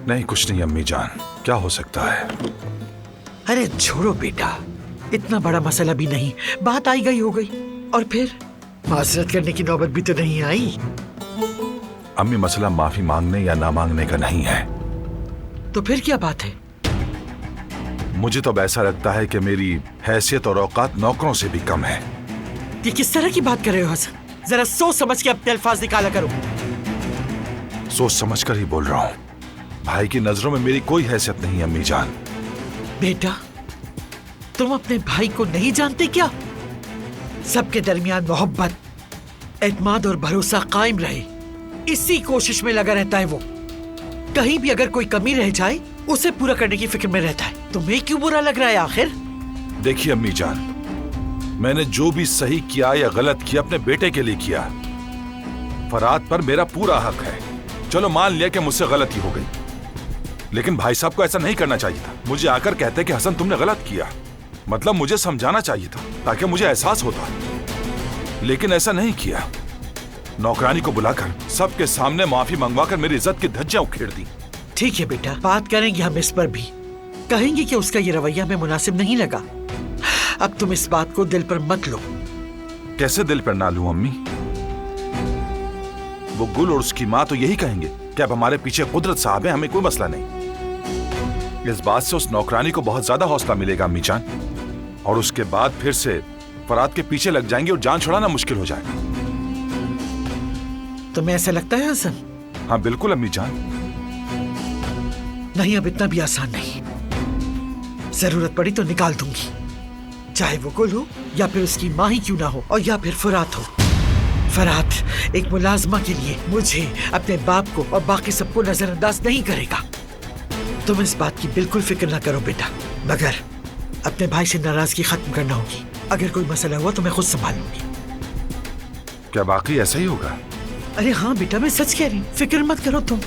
नहीं कुछ नहीं अम्मी जान, क्या हो सकता है। अरे छोड़ो बेटा, इतना बड़ा मसला भी नहीं, बात आई गई हो गई। और फिर माजरत करने की नौबत भी तो नहीं आई। अम्मी मसला माफी मांगने या ना मांगने का नहीं है। तो फिर क्या बात है? मुझे तो अब ऐसा लगता है कि मेरी हैसियत और औकात नौकरों से भी कम है। ये किस तरह की बात कर रहे हो हसन? जरा सोच समझ के अपने अल्फाज निकाला करो। सोच समझ कर ही बोल रहा हूँ। भाई की नजरों में मेरी कोई हैसियत नहीं अम्मी जान। बेटा, तुम अपने भाई को नहीं जानते क्या? सबके दरमियान मोहब्बत, एतमाद और भरोसा कायम रहे, इसी कोशिश में लगा रहता है वो। कहीं भी अगर कोई कमी रह जाए उसे पूरा करने की फिक्र में रहता है। तुम्हें क्यों बुरा लग रहा है आखिर? देखिए अम्मी जान, मैंने जो भी सही किया या गलत किया अपने बेटे के लिए किया। फराद पर मेरा पूरा हक है। चलो मान लिया कि मुझसे गलती हो गई, लेकिन भाई साहब को ऐसा नहीं करना चाहिए था। मुझे आकर कहते कि हसन तुमने गलत किया, मतलब मुझे समझाना चाहिए था ताकि मुझे एहसास होता, लेकिन ऐसा नहीं किया। नौकरानी को बुलाकर सबके सामने माफी मंगवाकर मेरी इज्जत की धज्जियां उखेड़ दी। ठीक है बेटा, बात करेंगे हम इस पर भी। कहेंगे कि उसका ये रवैया हमें मुनासिब नहीं लगा। अब तुम इस बात को दिल पर मत लो। कैसे दिल पर ना लूं अम्मी? वो गुल और उसकी माँ तो यही कहेंगे कि अब हमारे पीछे कुदरत साहब है, हमें कोई मसला नहीं। इस बात से उस नौकरानी को बहुत ज्यादा हौसला मिलेगा अम्मी जान, और उसके बाद फिर से फराद के पीछे लग जाएंगे और जान छुड़ाना मुश्किल हो जाएगा। तुम्हें ऐसा लगता है हसन? हाँ बिल्कुल अम्मी जान। नहीं, अब इतना भी आसान नहीं। जरूरत पड़ी तो निकाल दूंगी, चाहे वो गुल हो या फिर उसकी माँ ही क्यों ना हो, और या फिर फरात हो। फरात एक मुलाजमा के लिए मुझे, अपने बाप को और बाकी सबको नजरअंदाज नहीं करेगा। तुम इस बात की बिल्कुल फिक्र ना करो बेटा, मगर अपने भाई से नाराजगी खत्म करना होगी। अगर कोई मसला हुआ तो मैं खुद संभाल लूंगी। क्या बाकी ऐसा ही होगा? अरे हाँ बेटा, मैं सच कह रही हूँ, फिक्र मत करो तुम।